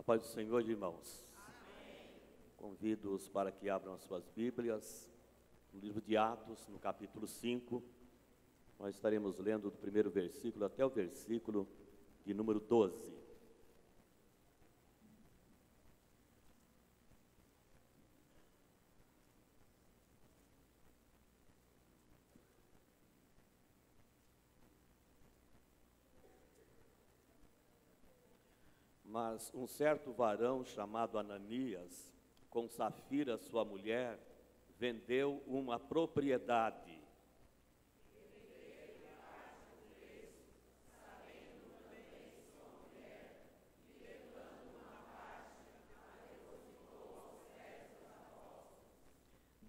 paz do Senhor, irmãos. Amém. Convido-os para que abram as suas Bíblias, no livro de Atos, no capítulo 5. Nós estaremos lendo do primeiro versículo até o versículo de número 12. Mas um certo varão chamado Ananias, com Safira sua mulher, vendeu uma propriedade.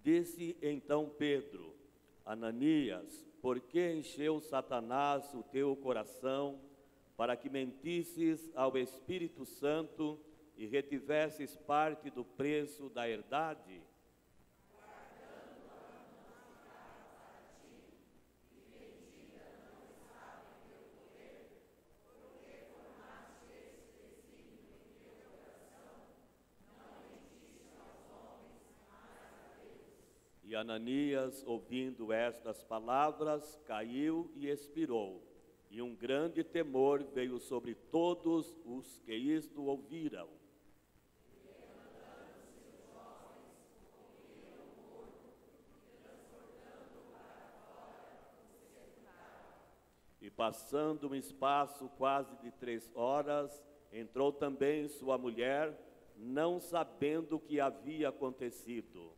Disse então Pedro: Ananias, por que encheu Satanás o teu coração, para que mentisses ao Espírito Santo e retivesses parte do preço da herdade? E Ananias, ouvindo estas palavras, caiu e expirou. E um grande temor veio sobre todos os que isto ouviram. E passando um espaço quase de 3 horas, entrou também sua mulher, não sabendo o que havia acontecido.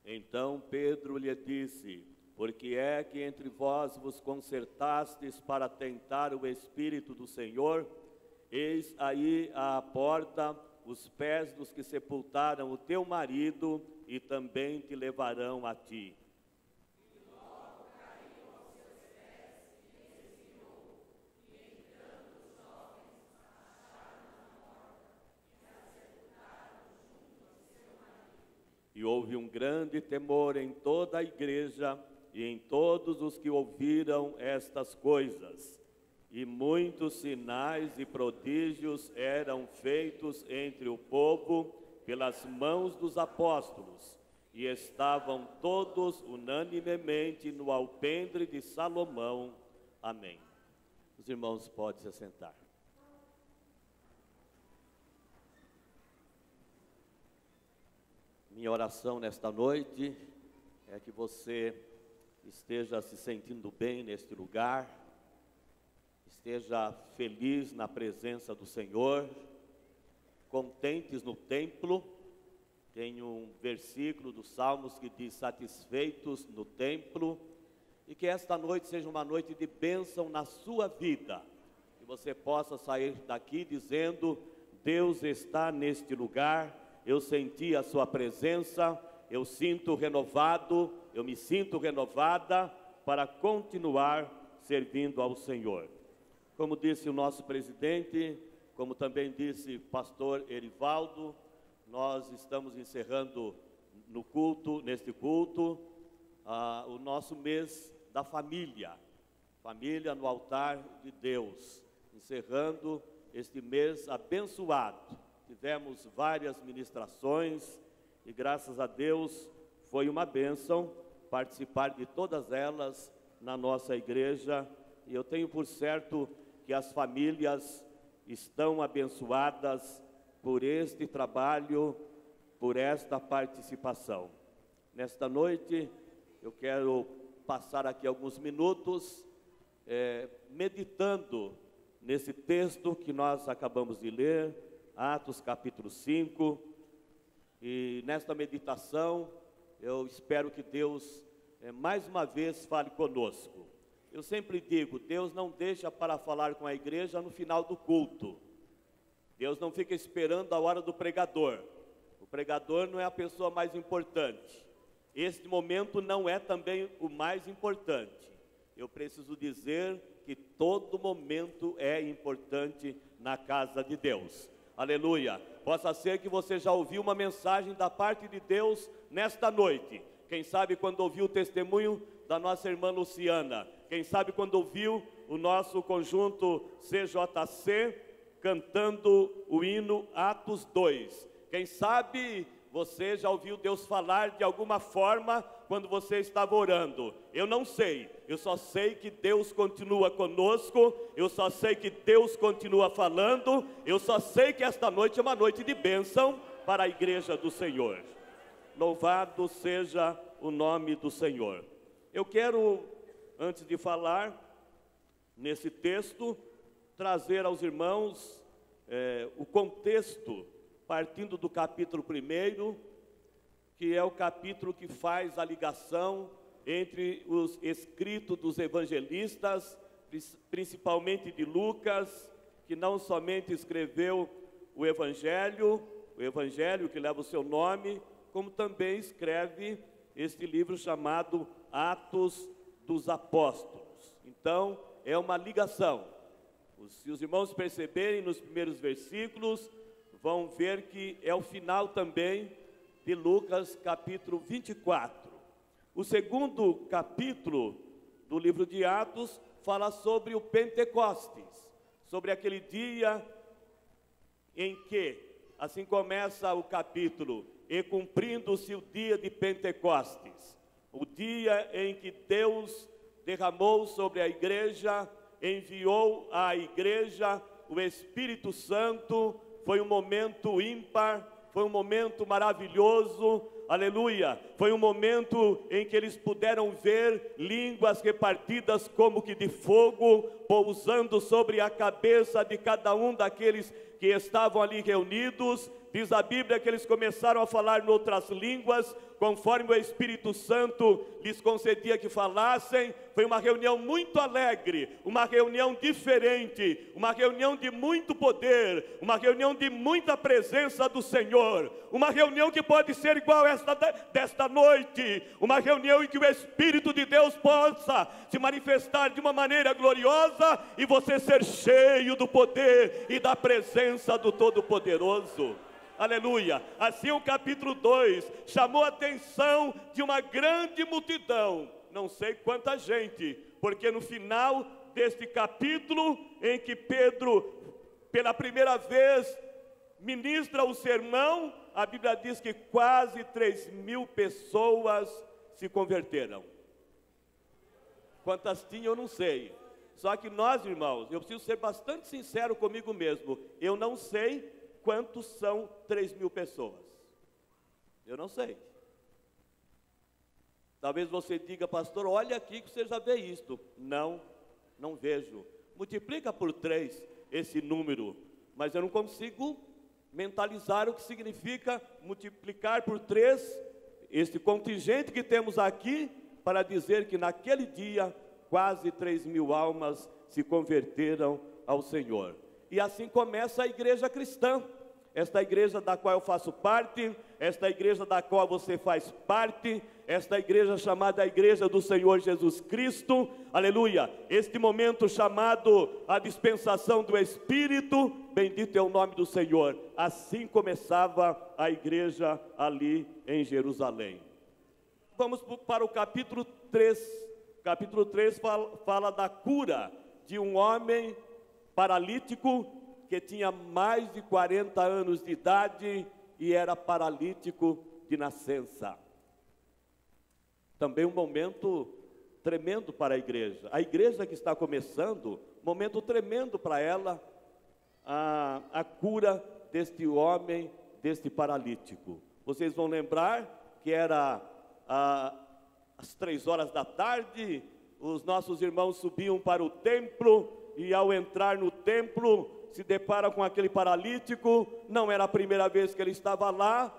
Então Pedro lhe disse: por que é que entre vós vos concertastes para tentar o Espírito do Senhor? Eis aí à porta os pés dos que sepultaram o teu marido e também te levarão a ti. E houve um grande temor em toda a igreja e em todos os que ouviram estas coisas. E muitos sinais e prodígios eram feitos entre o povo pelas mãos dos apóstolos. E estavam todos unanimemente no alpendre de Salomão. Amém. Os irmãos podem se assentar. Minha oração nesta noite é que você esteja se sentindo bem neste lugar, esteja feliz na presença do Senhor, contentes no templo. Tem um versículo dos Salmos que diz: satisfeitos no templo, e que esta noite seja uma noite de bênção na sua vida, que você possa sair daqui dizendo: Deus está neste lugar. Eu senti a sua presença, eu sinto renovado, eu me sinto renovada para continuar servindo ao Senhor. Como disse o nosso presidente, como também disse o pastor Erivaldo, nós estamos encerrando neste culto, o nosso mês da família no altar de Deus, encerrando este mês abençoado. Tivemos várias ministrações e graças a Deus foi uma bênção participar de todas elas na nossa igreja. E eu tenho por certo que as famílias estão abençoadas por este trabalho, por esta participação. Nesta noite eu quero passar aqui alguns minutos meditando nesse texto que nós acabamos de ler, Atos capítulo 5, e nesta meditação eu espero que Deus mais uma vez fale conosco. Eu sempre digo, Deus não deixa para falar com a igreja no final do culto. Deus não fica esperando a hora do pregador. O pregador não é a pessoa mais importante. Este momento não é também o mais importante. Eu preciso dizer que todo momento é importante na casa de Deus. Aleluia. Possa ser que você já ouviu uma mensagem da parte de Deus nesta noite. Quem sabe quando ouviu o testemunho da nossa irmã Luciana. Quem sabe quando ouviu o nosso conjunto CJC cantando o hino Atos 2. Quem sabe você já ouviu Deus falar de alguma forma quando você estava orando. Eu não sei, eu só sei que Deus continua conosco, eu só sei que Deus continua falando, eu só sei que esta noite é uma noite de bênção para a igreja do Senhor. Louvado seja o nome do Senhor. Eu quero, antes de falar nesse texto, trazer aos irmãos o contexto, partindo do capítulo 1, que é o capítulo que faz a ligação entre os escritos dos evangelistas, principalmente de Lucas, que não somente escreveu o evangelho que leva o seu nome, como também escreve este livro chamado Atos dos Apóstolos. Então, é uma ligação. Se os irmãos perceberem nos primeiros versículos, vão ver que é o final também de Lucas capítulo 24. O segundo capítulo do livro de Atos fala sobre o Pentecostes, sobre aquele dia em que, assim começa o capítulo, e cumprindo-se o dia de Pentecostes, o dia em que Deus derramou sobre a igreja, enviou à igreja o Espírito Santo. Foi um momento ímpar, foi um momento maravilhoso, aleluia. Foi um momento em que eles puderam ver línguas repartidas como que de fogo, pousando sobre a cabeça de cada um daqueles que estavam ali reunidos. Diz a Bíblia que eles começaram a falar em outras línguas, conforme o Espírito Santo lhes concedia que falassem. Foi uma reunião muito alegre, uma reunião diferente, uma reunião de muito poder, uma reunião de muita presença do Senhor, uma reunião que pode ser igual esta desta noite, uma reunião em que o Espírito de Deus possa se manifestar de uma maneira gloriosa e você ser cheio do poder e da presença do Todo-Poderoso. Aleluia. Assim o capítulo 2 chamou a atenção de uma grande multidão, não sei quanta gente, porque no final deste capítulo, em que Pedro pela primeira vez ministra o sermão, a Bíblia diz que quase 3.000 pessoas se converteram. Quantas tinham eu não sei, só que nós, irmãos, eu preciso ser bastante sincero comigo mesmo, eu não sei quantos são 3.000 pessoas. Eu não sei. Talvez você diga, pastor, olha aqui que você já vê isto. Não, não vejo. Multiplica por 3 esse número, mas eu não consigo mentalizar o que significa multiplicar por 3 este contingente que temos aqui, para dizer que naquele dia quase 3.000 almas se converteram ao Senhor. E assim começa a igreja cristã, esta igreja da qual eu faço parte, esta igreja da qual você faz parte, esta igreja chamada a Igreja do Senhor Jesus Cristo, aleluia. Este momento chamado a dispensação do Espírito, bendito é o nome do Senhor. Assim começava a igreja ali em Jerusalém. Vamos para o capítulo 3. Capítulo 3 fala da cura de um homem paralítico que tinha mais de 40 anos de idade e era paralítico de nascença. Também um momento tremendo para a igreja que está começando, momento tremendo para ela, a cura deste homem, deste paralítico. Vocês vão lembrar que era às 3 horas da tarde, os nossos irmãos subiam para o templo, e ao entrar no templo, se deparam com aquele paralítico. Não era a primeira vez que ele estava lá,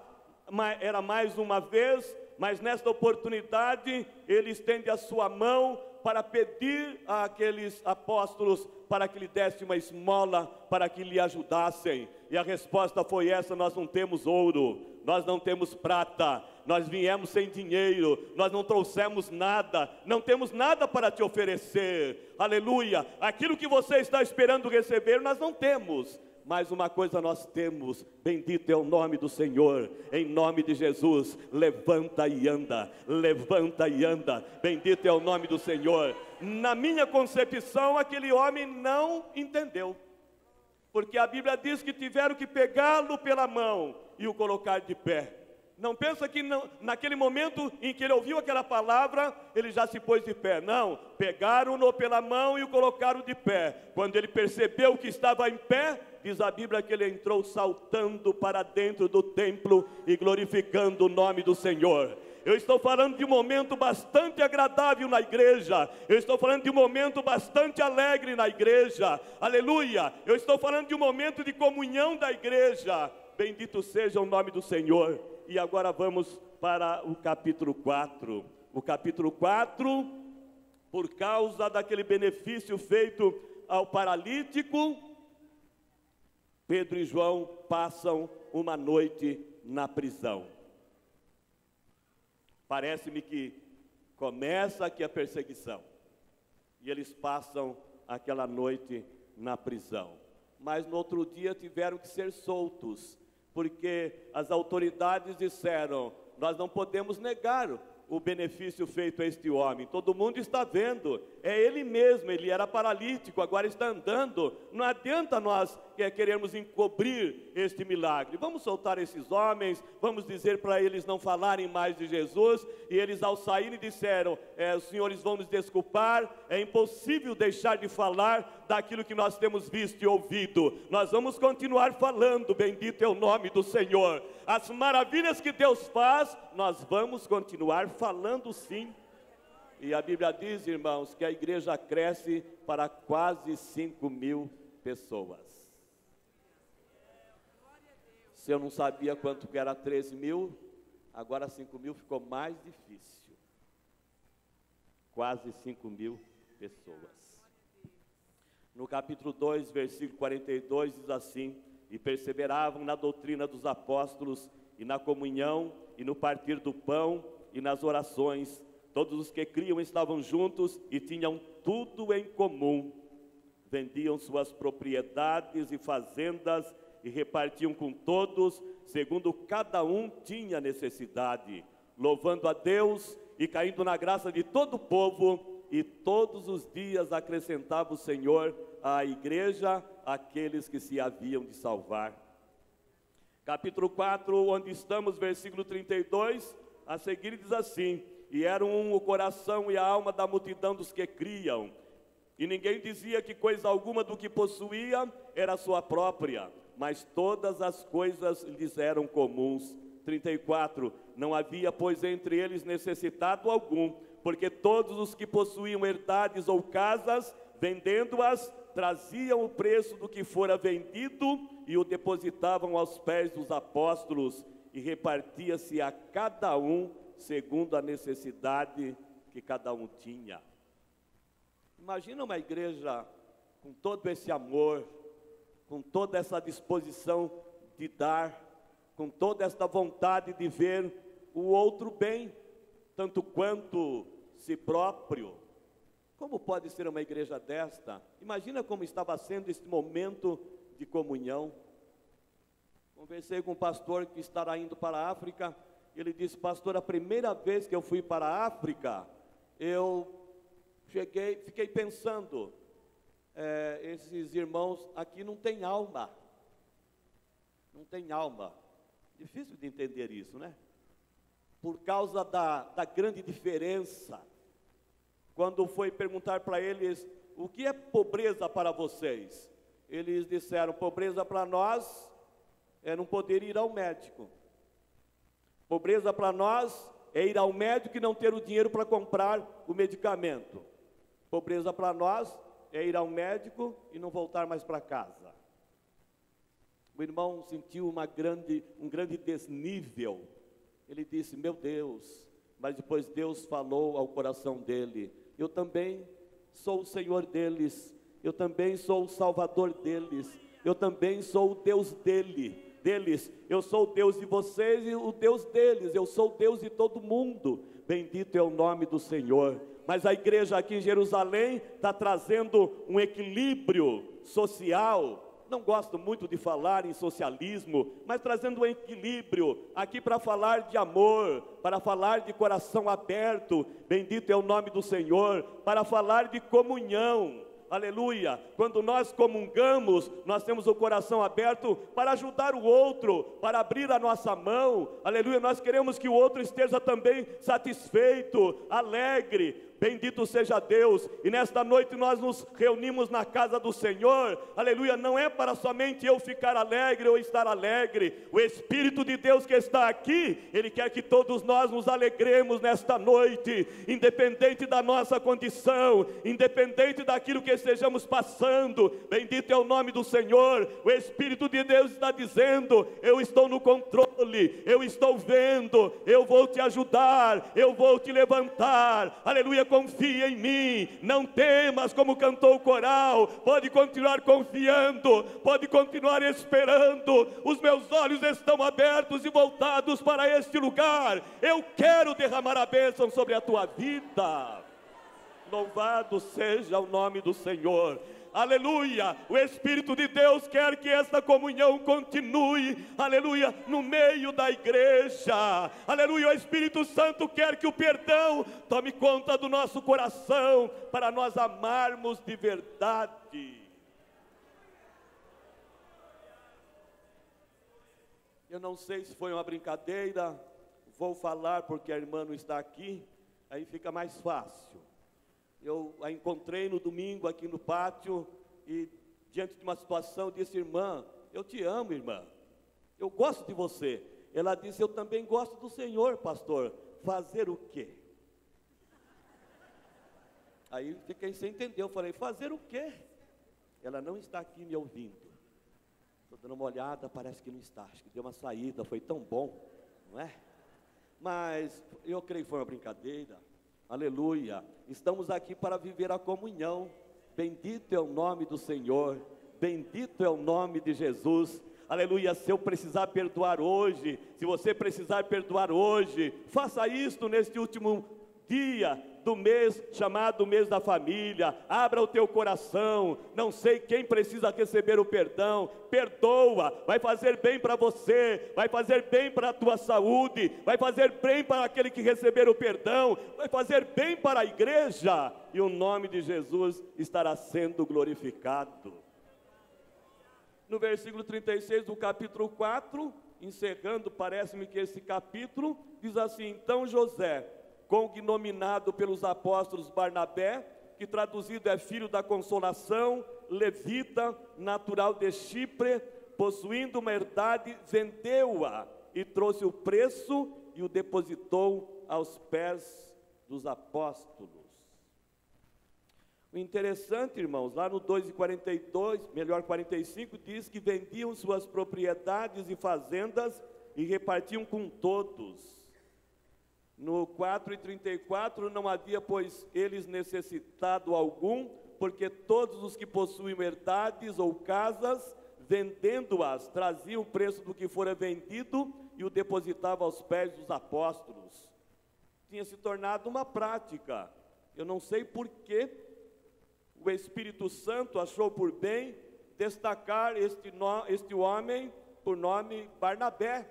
era mais uma vez, mas nesta oportunidade, ele estende a sua mão para pedir àqueles apóstolos para que lhe desse uma esmola, para que lhe ajudassem. E a resposta foi essa: nós não temos ouro, nós não temos prata, nós viemos sem dinheiro, nós não trouxemos nada, não temos nada para te oferecer. Aleluia. Aquilo que você está esperando receber, nós não temos. Mas uma coisa nós temos, bendito é o nome do Senhor, em nome de Jesus, levanta e anda, bendito é o nome do Senhor. Na minha concepção, aquele homem não entendeu, porque a Bíblia diz que tiveram que pegá-lo pela mão e o colocar de pé. Não pensa que naquele momento em que ele ouviu aquela palavra, ele já se pôs de pé. Não, pegaram-no pela mão e o colocaram de pé. Quando ele percebeu que estava em pé, diz a Bíblia que ele entrou saltando para dentro do templo e glorificando o nome do Senhor. Eu estou falando de um momento bastante agradável na igreja. Eu estou falando de um momento bastante alegre na igreja. Aleluia! Eu estou falando de um momento de comunhão da igreja. Bendito seja o nome do Senhor. E agora vamos para o capítulo 4. O capítulo 4, por causa daquele benefício feito ao paralítico, Pedro e João passam uma noite na prisão. Parece-me que começa aqui a perseguição. E eles passam aquela noite na prisão. Mas no outro dia tiveram que ser soltos, porque as autoridades disseram: nós não podemos negar o benefício feito a este homem, todo mundo está vendo, é ele mesmo, ele era paralítico, agora está andando, não adianta nós queremos encobrir este milagre. Vamos soltar esses homens, vamos dizer para eles não falarem mais de Jesus. E eles, ao saírem, disseram: os senhores vão nos desculpar, é impossível deixar de falar daquilo que nós temos visto e ouvido, nós vamos continuar falando, bendito é o nome do Senhor, as maravilhas que Deus faz, nós vamos continuar falando sim. E a Bíblia diz, irmãos, que a igreja cresce para quase 5.000 pessoas. Se eu não sabia quanto que era 13.000, agora 5.000 ficou mais difícil. Quase 5.000 pessoas. No capítulo 2, versículo 42, diz assim: e perseveravam na doutrina dos apóstolos, e na comunhão, e no partir do pão, e nas orações. Todos os que criam estavam juntos e tinham tudo em comum. Vendiam suas propriedades e fazendas e repartiam com todos, segundo cada um tinha necessidade, louvando a Deus e caindo na graça de todo o povo. E todos os dias acrescentava o Senhor à igreja aqueles que se haviam de salvar. Capítulo 4, onde estamos, versículo 32, a seguir diz assim: e eram um o coração e a alma da multidão dos que criam, e ninguém dizia que coisa alguma do que possuía era sua própria, mas todas as coisas lhes eram comuns. 34, não havia, pois, entre eles necessitado algum, porque todos os que possuíam herdades ou casas, vendendo-as, traziam o preço do que fora vendido e o depositavam aos pés dos apóstolos, e repartia-se a cada um segundo a necessidade que cada um tinha. Imagina uma igreja com todo esse amor, com toda essa disposição de dar, com toda esta vontade de ver o outro bem, tanto quanto si próprio. Como pode ser uma igreja desta? Imagina como estava sendo este momento de comunhão. Conversei com um pastor que estará indo para a África. Ele disse: pastor, a primeira vez que eu fui para a África, eu fiquei pensando, esses irmãos aqui não têm alma. Não tem alma. Difícil de entender isso, né? Por causa da grande diferença. Quando foi perguntar para eles: o que é pobreza para vocês? Eles disseram: pobreza para nós é não poder ir ao médico. Pobreza para nós é ir ao médico e não ter o dinheiro para comprar o medicamento. Pobreza para nós é ir ao médico e não voltar mais para casa. O irmão sentiu um grande desnível. Ele disse: meu Deus. Mas depois Deus falou ao coração dele: eu também sou o Senhor deles, eu também sou o Salvador deles, eu também sou o Deus deles. Eu sou o Deus de vocês e o Deus deles, eu sou o Deus de todo mundo. Bendito é o nome do Senhor. Mas a igreja aqui em Jerusalém está trazendo um equilíbrio social. não gosto muito de falar em socialismo, mas trazendo um equilíbrio aqui para falar de amor, para falar de coração aberto, bendito é o nome do Senhor, para falar de comunhão. Aleluia, quando nós comungamos, nós temos o coração aberto para ajudar o outro, para abrir a nossa mão, aleluia, nós queremos que o outro esteja também satisfeito, alegre, bendito seja Deus. E nesta noite nós nos reunimos na casa do Senhor, aleluia, não é para somente eu ficar alegre ou estar alegre, o Espírito de Deus que está aqui, Ele quer que todos nós nos alegremos nesta noite, independente da nossa condição, independente daquilo que estejamos passando, bendito é o nome do Senhor. O Espírito de Deus está dizendo: eu estou no controle, eu estou vendo, eu vou te ajudar, eu vou te levantar, aleluia, confia em mim, não temas, como cantou o coral, pode continuar confiando, pode continuar esperando, os meus olhos estão abertos e voltados para este lugar, eu quero derramar a bênção sobre a tua vida. Louvado seja o nome do Senhor. Aleluia, o Espírito de Deus quer que esta comunhão continue, aleluia, no meio da igreja, aleluia, o Espírito Santo quer que o perdão tome conta do nosso coração, para nós amarmos de verdade. Eu não sei se foi uma brincadeira, vou falar porque a irmã não está aqui, aí fica mais fácil. Eu a encontrei no domingo aqui no pátio e, diante de uma situação, disse: irmã, eu te amo, irmã, eu gosto de você. Ela disse: eu também gosto do Senhor, pastor, fazer o quê? Aí fiquei sem entender, eu falei: fazer o quê? Ela não está aqui me ouvindo. Estou dando uma olhada, parece que não está, acho que deu uma saída, foi tão bom, não é? Mas eu creio que foi uma brincadeira. Aleluia, estamos aqui para viver a comunhão, bendito é o nome do Senhor, bendito é o nome de Jesus, aleluia. Se eu precisar perdoar hoje, se você precisar perdoar hoje, faça isto neste último dia do mês, chamado mês da família, abra o teu coração, não sei quem precisa receber o perdão, perdoa, vai fazer bem para você, vai fazer bem para a tua saúde, vai fazer bem para aquele que receber o perdão, vai fazer bem para a igreja, e o nome de Jesus estará sendo glorificado. No versículo 36 do capítulo 4, encerrando, parece-me que esse capítulo, diz assim: então José, cognominado pelos apóstolos Barnabé, que traduzido é filho da consolação, levita, natural de Chipre, possuindo uma herdade, vendeu-a e trouxe o preço e o depositou aos pés dos apóstolos. O interessante, irmãos, lá no 2:42, melhor 45, diz que vendiam suas propriedades e fazendas e repartiam com todos. No 4:34, não havia, pois, eles necessitado algum, porque todos os que possuíam herdades ou casas, vendendo-as, traziam o preço do que fora vendido e o depositavam aos pés dos apóstolos. Tinha se tornado uma prática. Eu não sei por que o Espírito Santo achou por bem destacar este homem por nome Barnabé.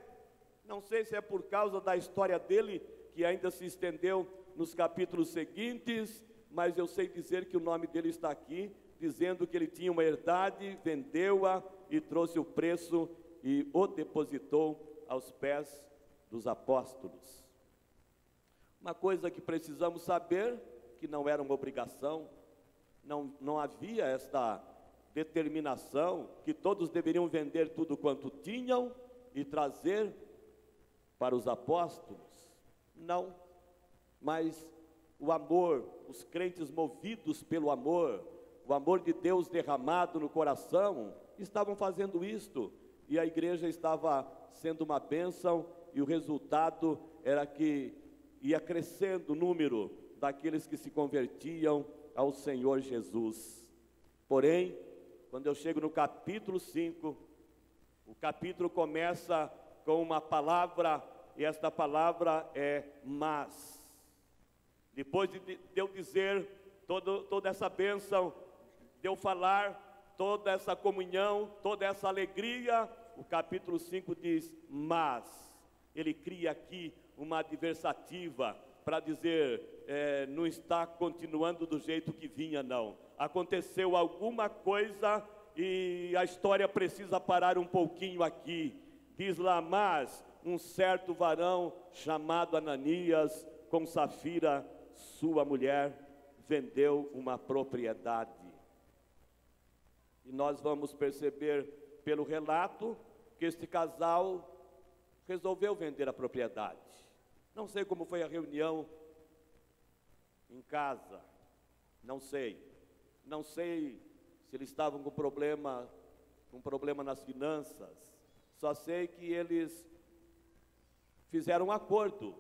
Não sei se é por causa da história dele, que ainda se estendeu nos capítulos seguintes, mas eu sei dizer que o nome dele está aqui, dizendo que ele tinha uma herdade, vendeu-a e trouxe o preço e o depositou aos pés dos apóstolos. Uma coisa que precisamos saber, que não era uma obrigação, não havia esta determinação, que todos deveriam vender tudo quanto tinham e trazer para os apóstolos. Não, mas o amor, os crentes movidos pelo amor, o amor de Deus derramado no coração, estavam fazendo isto, e a igreja estava sendo uma bênção, e o resultado era que ia crescendo o número daqueles que se convertiam ao Senhor Jesus. Porém, quando eu chego no capítulo 5, o capítulo começa com uma palavra, e esta palavra é mas. Depois de eu dizer toda essa bênção, de eu falar toda essa comunhão, toda essa alegria, o capítulo 5 diz, mas, ele cria aqui uma adversativa para dizer, não está continuando do jeito que vinha, não. Aconteceu alguma coisa e a história precisa parar um pouquinho aqui. Diz lá, mas um certo varão chamado Ananias, com Safira, sua mulher, vendeu uma propriedade. E nós vamos perceber pelo relato que este casal resolveu vender a propriedade. Não sei como foi a reunião em casa, não sei se eles estavam com problema nas finanças, só sei que eles fizeram um acordo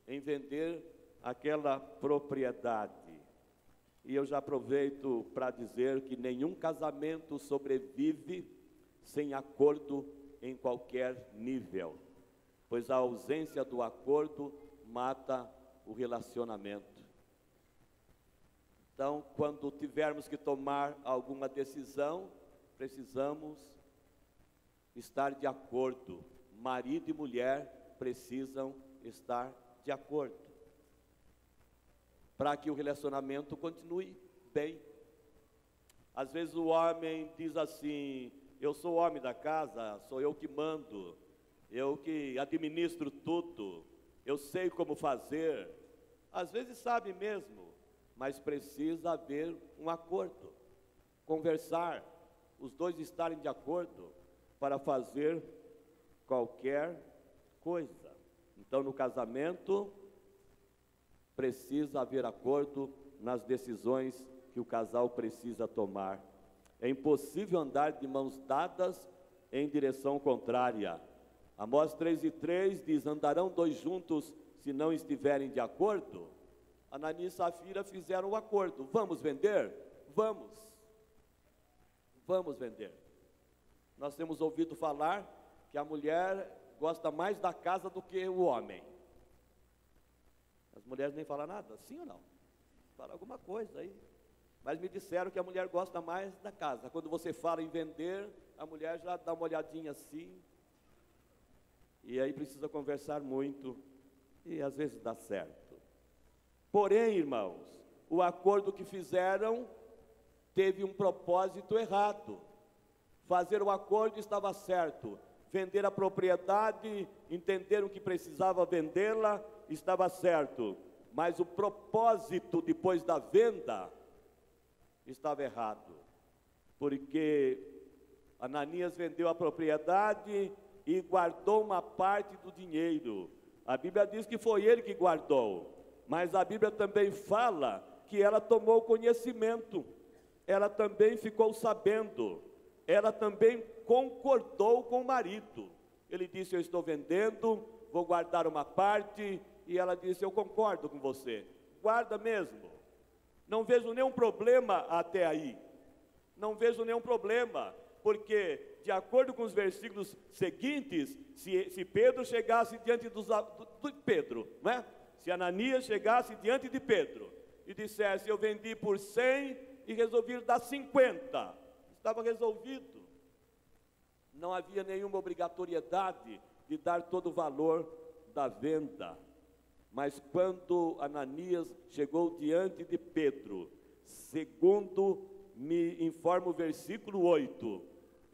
em vender aquela propriedade. E eu já aproveito para dizer que nenhum casamento sobrevive sem acordo em qualquer nível, pois a ausência do acordo mata o relacionamento. Então, quando tivermos que tomar alguma decisão, precisamos estar de acordo. Marido e mulher precisam estar de acordo, para que o relacionamento continue bem. Às vezes o homem diz assim, eu sou o homem da casa, sou eu que mando, eu que administro tudo, eu sei como fazer. Às vezes sabe mesmo, mas precisa haver um acordo, conversar, os dois estarem de acordo para fazer qualquer coisa. Então, no casamento, precisa haver acordo nas decisões que o casal precisa tomar. É impossível andar de mãos dadas em direção contrária. Amós 3:3 diz, andarão dois juntos se não estiverem de acordo? Ananias e Safira fizeram o acordo, vamos vender? Vamos vender. Nós temos ouvido falar que a mulher gosta mais da casa do que o homem. As mulheres nem falam nada, sim ou não? Fala alguma coisa aí. Mas me disseram que a mulher gosta mais da casa. Quando você fala em vender, a mulher já dá uma olhadinha assim. E aí precisa conversar muito. E às vezes dá certo. Porém, irmãos, o acordo que fizeram teve um propósito errado. Fazer o acordo estava certo. Vender a propriedade, entenderam que precisava vendê-la, estava certo. Mas o propósito depois da venda estava errado. Porque Ananias vendeu a propriedade e guardou uma parte do dinheiro. A Bíblia diz que foi ele que guardou. Mas a Bíblia também fala que ela tomou conhecimento. Ela também ficou sabendo. Ela também concordou com o marido. Ele disse, eu estou vendendo, vou guardar uma parte. E ela disse, eu concordo com você. Guarda mesmo. Não vejo nenhum problema até aí. Não vejo nenhum problema. Porque, de acordo com os versículos seguintes, se Pedro chegasse diante do Pedro, não é? Se Ananias chegasse diante de Pedro e dissesse, eu vendi por 100 e resolvi dar 50, estava resolvido. Não havia nenhuma obrigatoriedade de dar todo o valor da venda. Mas quando Ananias chegou diante de Pedro, segundo me informa o versículo 8,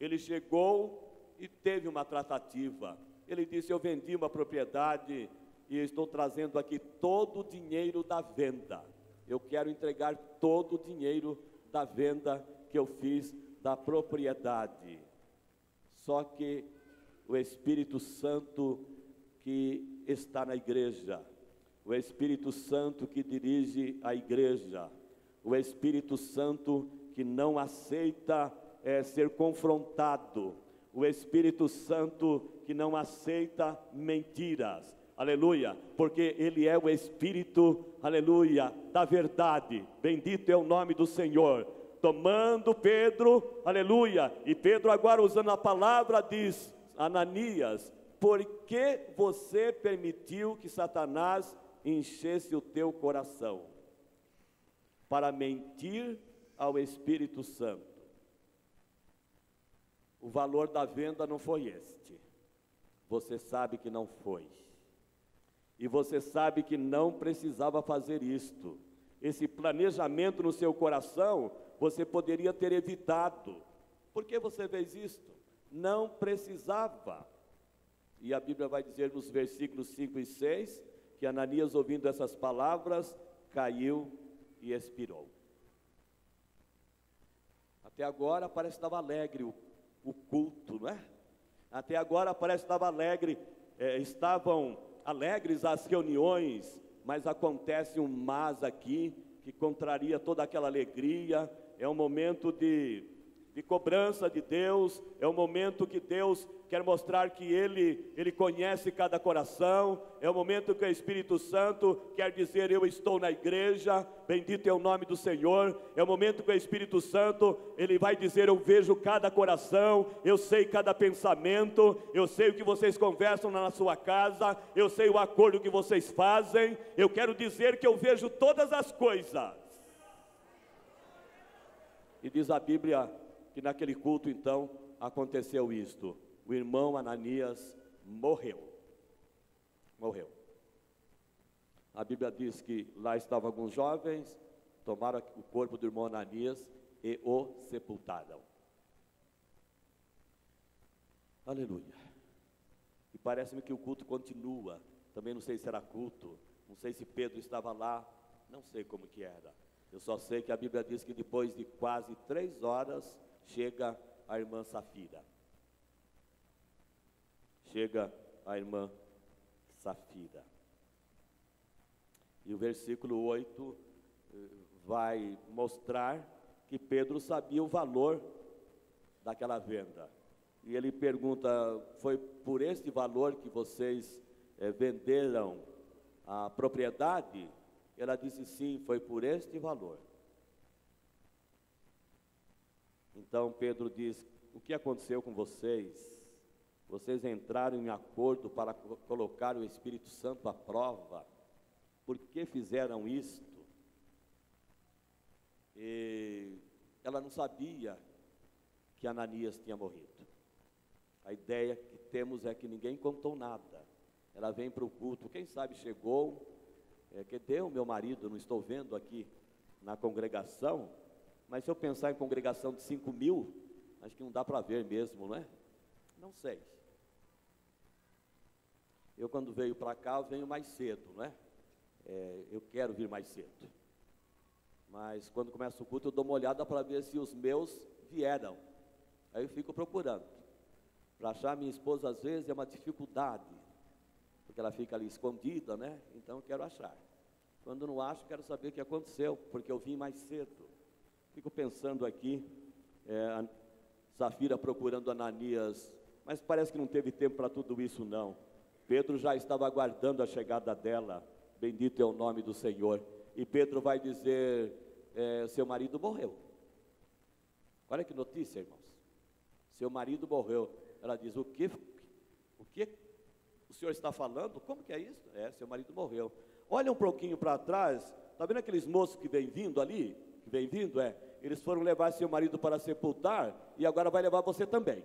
ele chegou e teve uma tratativa. Ele disse, eu vendi uma propriedade e estou trazendo aqui todo o dinheiro da venda. Eu quero entregar todo o dinheiro da venda que eu fiz da propriedade. Só que o Espírito Santo que está na igreja, o Espírito Santo que dirige a igreja, o Espírito Santo que não aceita ser confrontado, o Espírito Santo que não aceita mentiras, aleluia, porque Ele é o Espírito, aleluia, da verdade, bendito é o nome do Senhor. Tomando Pedro, aleluia, e Pedro agora usando a palavra diz, Ananias, por que você permitiu que Satanás enchesse o teu coração? Para mentir ao Espírito Santo. o valor da venda não foi este. Você sabe que não foi. E você sabe que não precisava fazer isto. Esse planejamento no seu coração, você poderia ter evitado. Por que você fez isto? Não precisava. E a Bíblia vai dizer nos versículos 5 e 6, que Ananias, ouvindo essas palavras, caiu e expirou. Até agora parece que estava alegre o culto, não é? Até agora parece que estava alegre, estavam alegres as reuniões, mas acontece um mas aqui, que contraria toda aquela alegria. É um momento de cobrança de Deus, é um momento que Deus quer mostrar que Ele conhece cada coração, é o momento que o Espírito Santo quer dizer: eu estou na igreja, bendito é o nome do Senhor. É o momento que o Espírito Santo, Ele vai dizer: eu vejo cada coração, eu sei cada pensamento, eu sei o que vocês conversam na sua casa, eu sei o acordo que vocês fazem, eu quero dizer que eu vejo todas as coisas. E diz a Bíblia que naquele culto então aconteceu isto: o irmão Ananias morreu. A Bíblia diz que lá estavam alguns jovens, tomaram o corpo do irmão Ananias e o sepultaram. Aleluia. E parece-me que o culto continua. Também não sei se era culto, não sei se Pedro estava lá, não sei como que era. Eu só sei que a Bíblia diz que depois de quase 3 horas, chega a irmã Safira. E o versículo 8 vai mostrar que Pedro sabia o valor daquela venda. E ele pergunta: foi por este valor que vocês venderam a propriedade? Ela disse: sim, foi por este valor. Então Pedro diz: o que aconteceu com vocês? Vocês entraram em acordo para colocar o Espírito Santo à prova. Por que fizeram isto? E ela não sabia que Ananias tinha morrido. A ideia que temos é que ninguém contou nada. Ela vem para o culto, quem sabe chegou, cadê o meu marido? Não estou vendo aqui na congregação. Mas se eu pensar em congregação de 5.000, acho que não dá para ver mesmo, não é? Não sei. Eu, quando venho para cá, eu venho mais cedo, não é? Eu quero vir mais cedo. Mas quando começa o culto, eu dou uma olhada para ver se os meus vieram. Aí eu fico procurando. Para achar minha esposa, às vezes, é uma dificuldade, porque ela fica ali escondida, né? Então eu quero achar. Quando não acho, quero saber o que aconteceu, porque eu vim mais cedo. Fico pensando aqui, Safira procurando Ananias, mas parece que não teve tempo para tudo isso, não. Pedro já estava aguardando a chegada dela, bendito é o nome do Senhor. E Pedro vai dizer: seu marido morreu. Olha que notícia, irmãos. Seu marido morreu. Ela diz: o que o senhor está falando? Como que é isso? Seu marido morreu. Olha um pouquinho para trás, está vendo aqueles moços que vêm vindo ali? Que vêm vindo, eles foram levar seu marido para sepultar, e agora vai levar você também.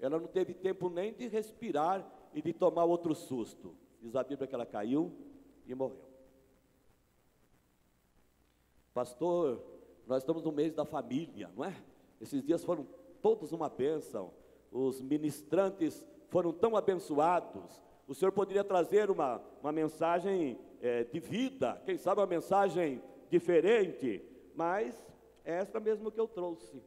Ela não teve tempo nem de respirar e de tomar outro susto. Diz a Bíblia que ela caiu e morreu. Pastor, nós estamos no mês da família, não é? Esses dias foram todos uma bênção. Os ministrantes foram tão abençoados. O senhor poderia trazer uma mensagem de vida, quem sabe uma mensagem diferente, mas é esta mesmo que eu trouxe.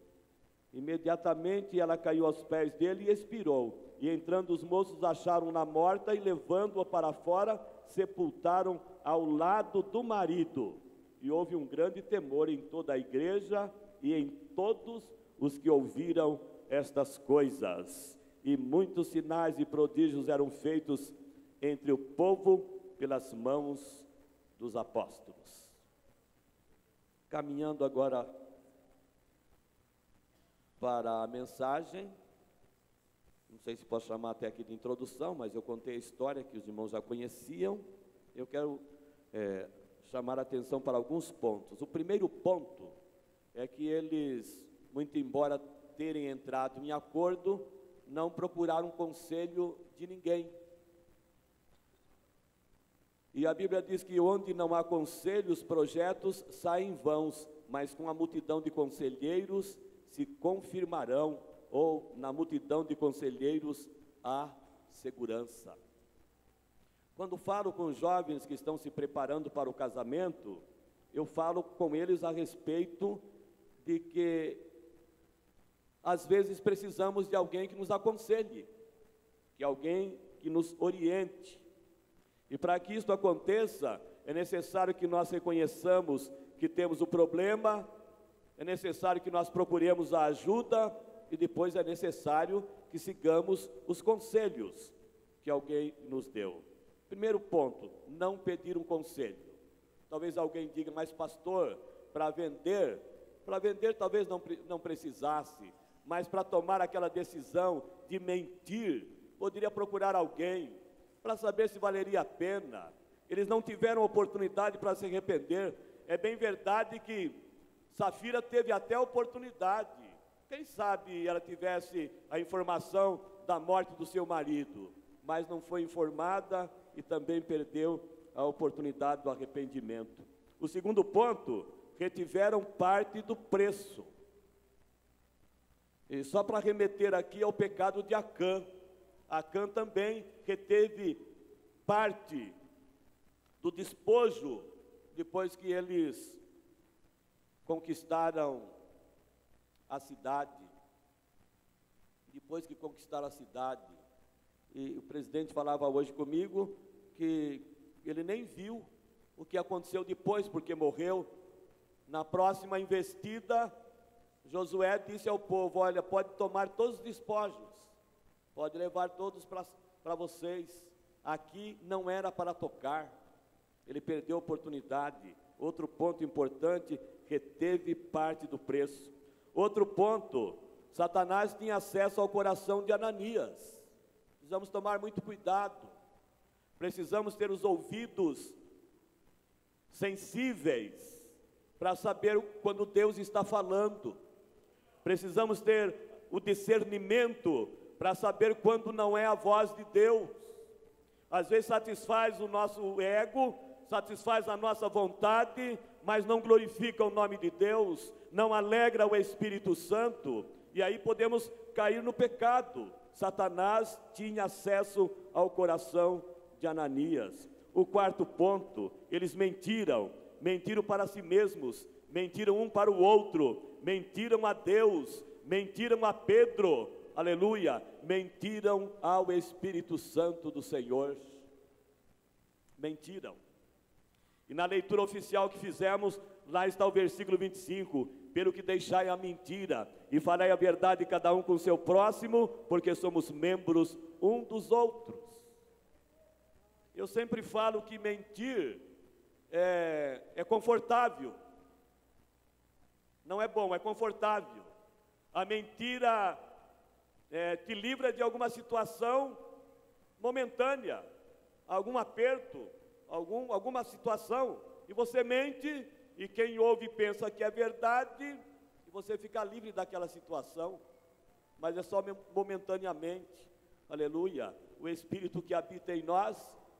Imediatamente ela caiu aos pés dele e expirou. E entrando os moços acharam-na morta e levando-a para fora, sepultaram ao lado do marido. E houve um grande temor em toda a igreja e em todos os que ouviram estas coisas. E muitos sinais e prodígios eram feitos entre o povo pelas mãos dos apóstolos. Caminhando agora para a mensagem, não sei se posso chamar até aqui de introdução, mas eu contei a história que os irmãos já conheciam. Eu quero chamar a atenção para alguns pontos. O primeiro ponto é que eles, muito embora terem entrado em acordo, não procuraram conselho de ninguém. E a Bíblia diz que onde não há conselho, os projetos saem vãos, mas com a multidão de conselheiros se confirmarão, ou na multidão de conselheiros há segurança. Quando falo com jovens que estão se preparando para o casamento, eu falo com eles a respeito de que às vezes precisamos de alguém que nos aconselhe, que alguém que nos oriente. E para que isso aconteça, é necessário que nós reconheçamos que temos o problema, é necessário que nós procuremos a ajuda e depois é necessário que sigamos os conselhos que alguém nos deu. Primeiro ponto, não pedir um conselho. Talvez alguém diga, mas pastor, para vender talvez não precisasse, mas para tomar aquela decisão de mentir, poderia procurar alguém para saber se valeria a pena. Eles não tiveram oportunidade para se arrepender. É bem verdade que Safira teve até oportunidade. Quem sabe ela tivesse a informação da morte do seu marido, mas não foi informada e também perdeu a oportunidade do arrependimento. O segundo ponto, retiveram parte do preço. E só para remeter aqui ao pecado de Acã. Acã também reteve parte do despojo depois que eles conquistaram a cidade. Depois que conquistaram a cidade, e o presidente falava hoje comigo que ele nem viu o que aconteceu depois, porque morreu. Na próxima investida, Josué disse ao povo, olha, pode tomar todos os despojos, pode levar todos para vocês, aqui não era para tocar. Ele perdeu a oportunidade. Outro ponto importante, reteve parte do preço. Outro ponto, Satanás tinha acesso ao coração de Ananias. Precisamos tomar muito cuidado, precisamos ter os ouvidos sensíveis para saber quando Deus está falando. Precisamos ter o discernimento para saber quando não é a voz de Deus. Às vezes satisfaz o nosso ego, satisfaz a nossa vontade, mas não glorifica o nome de Deus, não alegra o Espírito Santo, e aí podemos cair no pecado. Satanás tinha acesso ao coração de Ananias. O quarto ponto, eles mentiram para si mesmos, mentiram um para o outro, mentiram a Deus, mentiram a Pedro, aleluia, mentiram ao Espírito Santo do Senhor, mentiram. E na leitura oficial que fizemos, lá está o versículo 25, pelo que deixai a mentira, e falai a verdade cada um com o seu próximo, porque somos membros um dos outros. Eu sempre falo que mentir é confortável, não é bom, é confortável. A mentira te livra de alguma situação momentânea, algum aperto, alguma situação, e você mente, e quem ouve pensa que é verdade, e você fica livre daquela situação, mas é só momentaneamente, aleluia. O Espírito que habita em nós,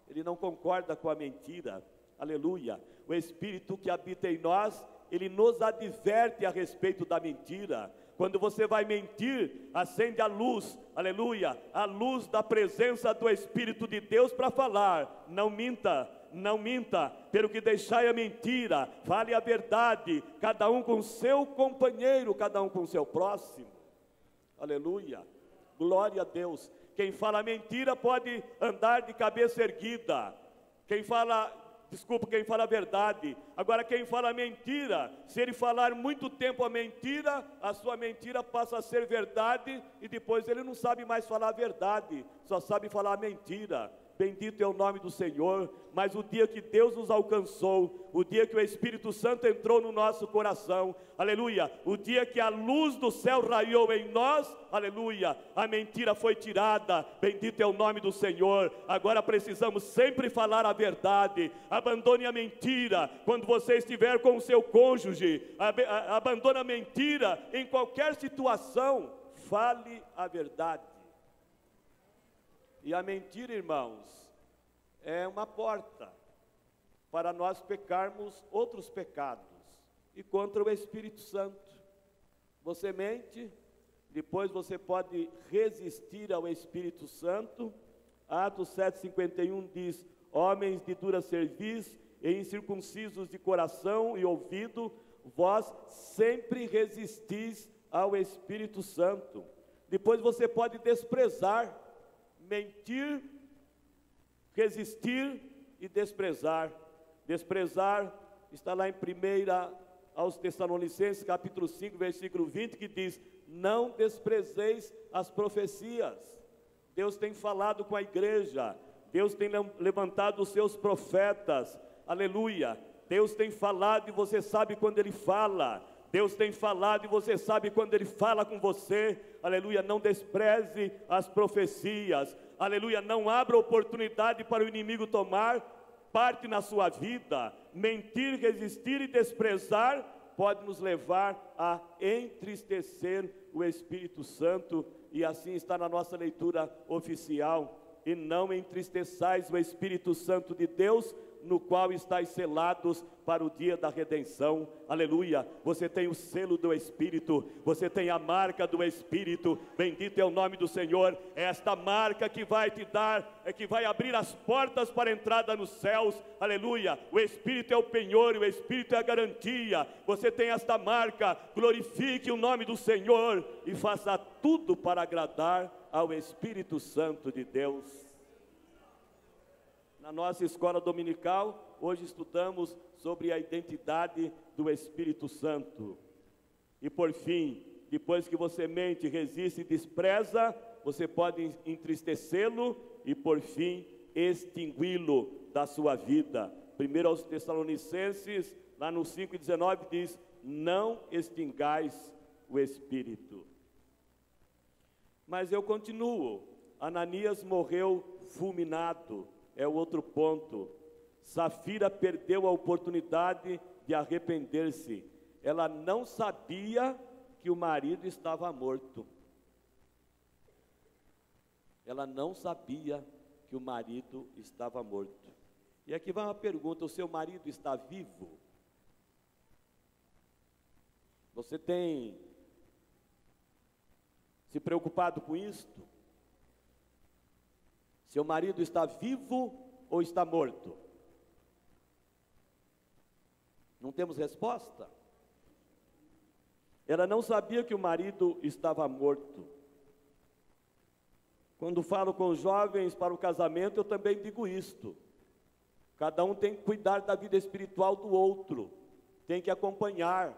ele não concorda com a mentira, aleluia. O Espírito que habita em nós, ele nos adverte a respeito da mentira. Quando você vai mentir, acende a luz, aleluia, a luz da presença do Espírito de Deus para falar, não minta, não minta, pelo que deixai a mentira, fale a verdade, cada um com seu companheiro, cada um com seu próximo, aleluia, glória a Deus. Quem fala mentira pode andar de cabeça erguida, quem fala a verdade. Agora quem fala mentira, se ele falar muito tempo a mentira, a sua mentira passa a ser verdade, e depois ele não sabe mais falar a verdade, só sabe falar a mentira. bendito é o nome do Senhor, mas o dia que Deus nos alcançou, o dia que o Espírito Santo entrou no nosso coração, aleluia, o dia que a luz do céu raiou em nós, aleluia, a mentira foi tirada, bendito é o nome do Senhor. Agora precisamos sempre falar a verdade, abandone a mentira, quando você estiver com o seu cônjuge, abandone a mentira em qualquer situação, fale a verdade. E a mentira, irmãos, é uma porta para nós pecarmos outros pecados e contra o Espírito Santo. Você mente, depois você pode resistir ao Espírito Santo. Atos 7,51 diz: homens de dura cerviz e incircuncisos de coração e ouvido, vós sempre resistis ao Espírito Santo. Depois você pode desprezar, mentir, resistir e desprezar. Desprezar está lá em 1 aos Tessalonicenses, capítulo 5, versículo 20, que diz: não desprezeis as profecias. Deus tem falado com a igreja, Deus tem levantado os seus profetas, aleluia. Deus tem falado e você sabe quando Ele fala. Deus tem falado e você sabe quando Ele fala com você, aleluia. Não despreze as profecias, aleluia. Não abra oportunidade para o inimigo tomar parte na sua vida. Mentir, resistir e desprezar pode nos levar a entristecer o Espírito Santo, e assim está na nossa leitura oficial: e não entristeçais o Espírito Santo de Deus, no qual estáis selados para o dia da redenção, aleluia. Você tem o selo do Espírito, você tem a marca do Espírito, bendito é o nome do Senhor. É esta marca que vai te dar, que vai abrir as portas para a entrada nos céus, aleluia. O Espírito é o penhor, o Espírito é a garantia. Você tem esta marca, glorifique o nome do Senhor e faça tudo para agradar ao Espírito Santo de Deus. Na nossa escola dominical, hoje estudamos sobre a identidade do Espírito Santo. E por fim, depois que você mente, resiste e despreza, você pode entristecê-lo e por fim, extingui-lo da sua vida. 1 aos Tessalonicenses, lá no 5,19 diz: não extingais o Espírito. Mas eu continuo. Ananias morreu fulminado. É o outro ponto. Safira perdeu a oportunidade de arrepender-se. Ela não sabia que o marido estava morto. Ela não sabia que o marido estava morto. E aqui vai uma pergunta: o seu marido está vivo? Você tem se preocupado com isto? Seu marido está vivo ou está morto? Não temos resposta. Ela não sabia que o marido estava morto. Quando falo com os jovens para o casamento, eu também digo isto: cada um tem que cuidar da vida espiritual do outro, tem que acompanhar.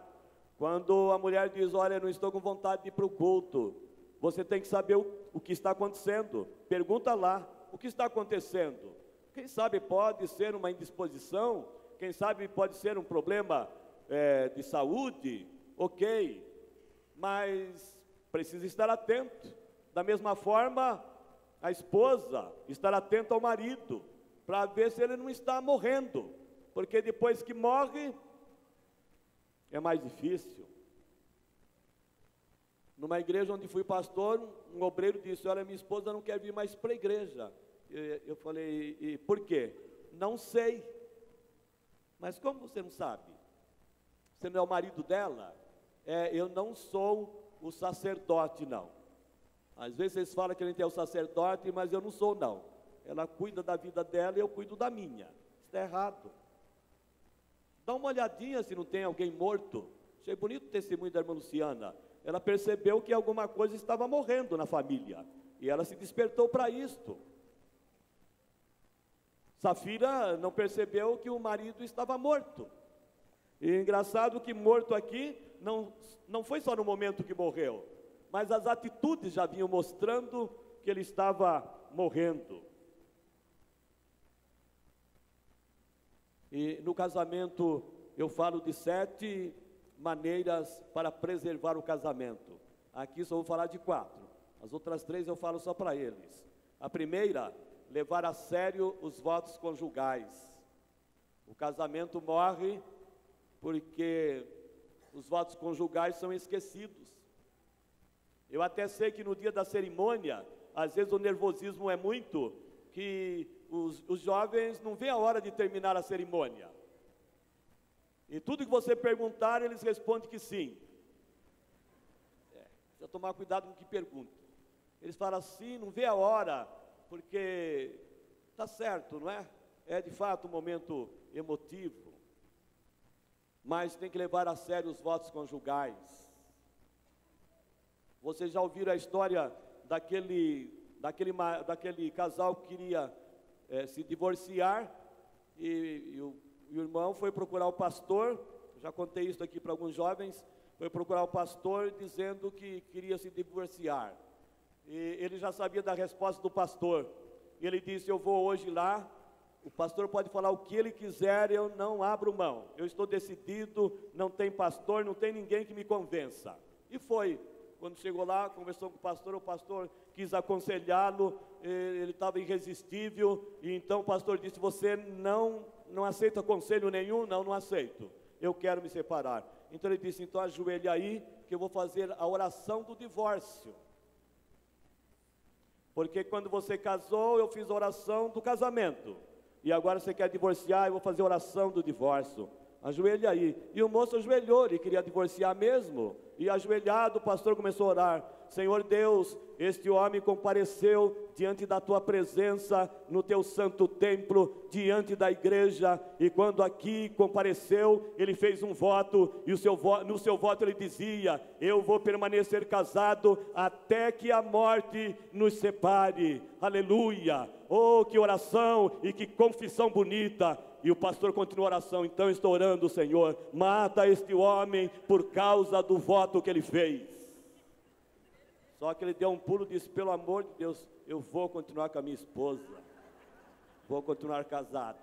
Quando a mulher diz: olha, não estou com vontade de ir para o culto, você tem que saber o que está acontecendo. Pergunta lá: o que está acontecendo? Quem sabe pode ser uma indisposição, quem sabe pode ser um problema de saúde, ok, mas precisa estar atento. Da mesma forma, a esposa estar atenta ao marido, para ver se ele não está morrendo, porque depois que morre, é mais difícil. Numa igreja onde fui pastor, um obreiro disse: olha, minha esposa não quer vir mais para a igreja. Eu falei: e por quê? Não sei. Mas como você não sabe? Você não é o marido dela? Eu não sou o sacerdote, não. Às vezes vocês falam que a gente é o sacerdote, mas eu não sou, não. Ela cuida da vida dela e eu cuido da minha. Isso está errado. Dá uma olhadinha se não tem alguém morto. Achei bonito o testemunho da irmã Luciana. Ela percebeu que alguma coisa estava morrendo na família, e ela se despertou para isto. Safira não percebeu que o marido estava morto. E é engraçado que morto aqui não foi só no momento que morreu, mas as atitudes já vinham mostrando que ele estava morrendo. E no casamento eu falo de 7 maneiras para preservar o casamento. Aqui só vou falar de 4. As outras 3 eu falo só para eles. A primeira, levar a sério os votos conjugais. O casamento morre porque os votos conjugais são esquecidos. Eu até sei que no dia da cerimônia, às vezes o nervosismo é muito, que os jovens não veem a hora de terminar a cerimônia. E tudo que você perguntar, eles respondem que sim. Precisa tomar cuidado com o que pergunta. Eles falam assim, não vê a hora, porque está certo, não é? É de fato um momento emotivo. Mas tem que levar a sério os votos conjugais. Vocês já ouviram a história daquele casal que queria se divorciar e o irmão foi procurar o pastor, já contei isso aqui para alguns jovens, foi procurar o pastor dizendo que queria se divorciar. E ele já sabia da resposta do pastor. E ele disse, eu vou hoje lá, o pastor pode falar o que ele quiser, eu não abro mão. Eu estou decidido, não tem pastor, não tem ninguém que me convença. E foi. Quando chegou lá, conversou com o pastor quis aconselhá-lo, ele estava irresistível, e então o pastor disse, você não aceita conselho nenhum? Não aceito, eu quero me separar. Então ele disse, então ajoelhe aí, que eu vou fazer a oração do divórcio. Porque quando você casou, eu fiz a oração do casamento, e agora você quer divorciar, eu vou fazer a oração do divórcio. Ajoelhe aí. E o moço ajoelhou, ele queria divorciar mesmo. E ajoelhado, o pastor começou a orar. Senhor Deus, este homem compareceu diante da tua presença, no teu santo templo, diante da igreja. E quando aqui compareceu, ele fez um voto. E no seu voto ele dizia, eu vou permanecer casado até que a morte nos separe. Aleluia. Oh, que oração e que confissão bonita. E o pastor continua a oração, então estou orando, Senhor, mata este homem por causa do voto que ele fez. Só que ele deu um pulo e disse, pelo amor de Deus, eu vou continuar com a minha esposa, vou continuar casado.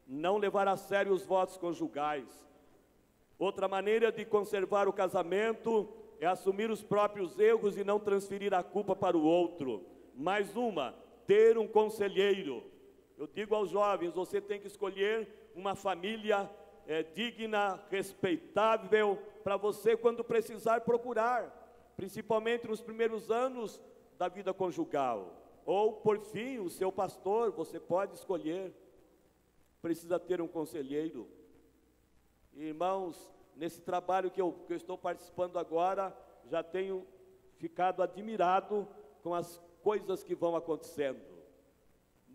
Não levar a sério os votos conjugais. Outra maneira de conservar o casamento é assumir os próprios erros e não transferir a culpa para o outro. Mais uma, ter um conselheiro. Eu digo aos jovens, você tem que escolher uma família digna, respeitável, para você quando precisar procurar, principalmente nos primeiros anos da vida conjugal, ou por fim, o seu pastor, você pode escolher, precisa ter um conselheiro. Irmãos, nesse trabalho que eu estou participando agora, já tenho ficado admirado com as coisas que vão acontecendo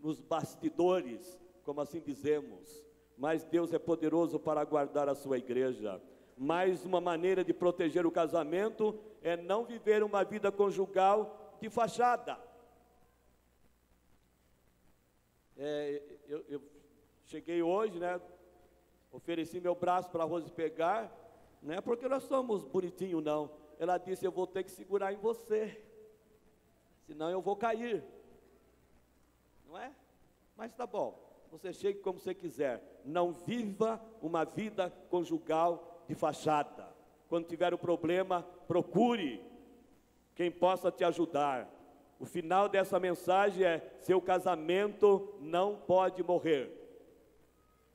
nos bastidores, como assim dizemos, mas Deus é poderoso para guardar a sua igreja. Mais uma maneira de proteger o casamento é não viver uma vida conjugal de fachada. Eu cheguei hoje, né, ofereci meu braço para a Rose pegar, não é porque nós somos bonitinhos não, ela disse, eu vou ter que segurar em você, senão eu vou cair. Não é? Mas tá bom, você chegue como você quiser, não viva uma vida conjugal de fachada. Quando tiver um problema, procure quem possa te ajudar. O final dessa mensagem é, seu casamento não pode morrer.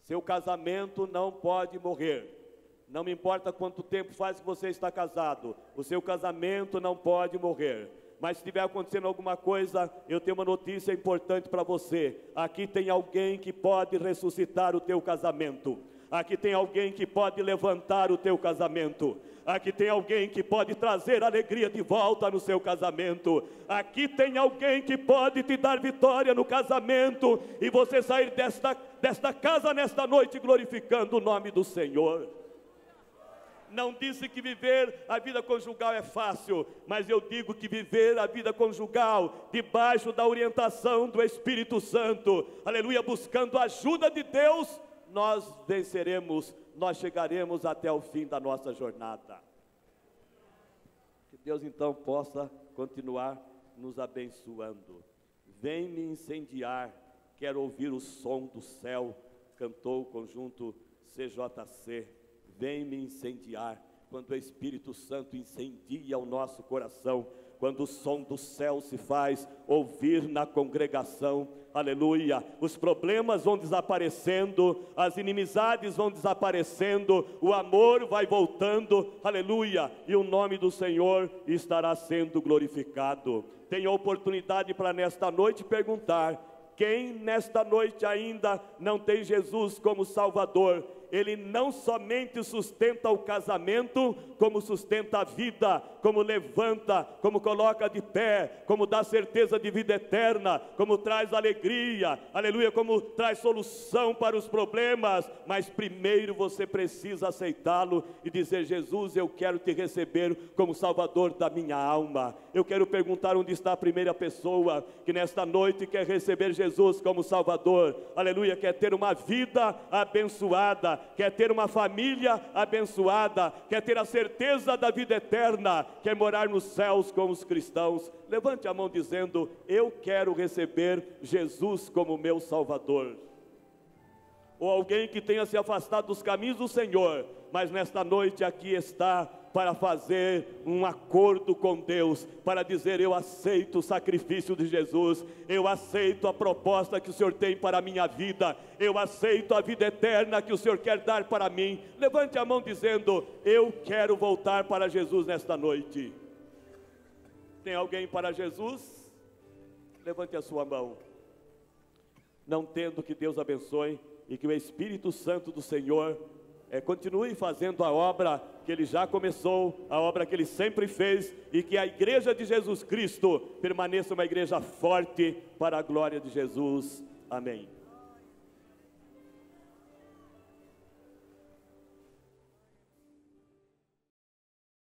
Seu casamento não pode morrer. Não me importa quanto tempo faz que você está casado, o seu casamento não pode morrer. Mas se estiver acontecendo alguma coisa, eu tenho uma notícia importante para você. Aqui tem alguém que pode ressuscitar o teu casamento. Aqui tem alguém que pode levantar o teu casamento. Aqui tem alguém que pode trazer alegria de volta no seu casamento. Aqui tem alguém que pode te dar vitória no casamento. E você sair desta casa nesta noite glorificando o nome do Senhor. Não disse que viver a vida conjugal é fácil, mas eu digo que viver a vida conjugal debaixo da orientação do Espírito Santo, aleluia, buscando a ajuda de Deus, nós venceremos, nós chegaremos até o fim da nossa jornada. Que Deus então possa continuar nos abençoando. Vem me incendiar, quero ouvir o som do céu cantou o conjunto CJC, vem me incendiar. Quando o Espírito Santo incendia o nosso coração, quando o som do céu se faz ouvir na congregação, aleluia, os problemas vão desaparecendo, as inimizades vão desaparecendo, o amor vai voltando, aleluia, e o nome do Senhor estará sendo glorificado. Tenho a oportunidade para nesta noite perguntar: quem nesta noite ainda não tem Jesus como Salvador? Ele não somente sustenta o casamento, como sustenta a vida, como levanta, como coloca de pé, como dá certeza de vida eterna, como traz alegria, aleluia, como traz solução para os problemas. Mas primeiro você precisa aceitá-lo e dizer: Jesus, eu quero te receber como Salvador da minha alma. Eu quero perguntar onde está a primeira pessoa que nesta noite quer receber Jesus como Salvador, aleluia, quer ter uma vida abençoada, quer ter uma família abençoada, quer ter a certeza da vida eterna, quer morar nos céus com os cristãos. Levante a mão dizendo: eu quero receber Jesus como meu Salvador. Ou alguém que tenha se afastado dos caminhos do Senhor, mas nesta noite aqui está para fazer um acordo com Deus, para dizer: eu aceito o sacrifício de Jesus, eu aceito a proposta que o Senhor tem para a minha vida, eu aceito a vida eterna que o Senhor quer dar para mim. Levante a mão dizendo: eu quero voltar para Jesus nesta noite. Tem alguém para Jesus? Levante a sua mão. Não tendo, que Deus abençoe e que o Espírito Santo do Senhor continue fazendo a obra que Ele já começou, a obra que Ele sempre fez, e que a igreja de Jesus Cristo permaneça uma igreja forte para a glória de Jesus. Amém.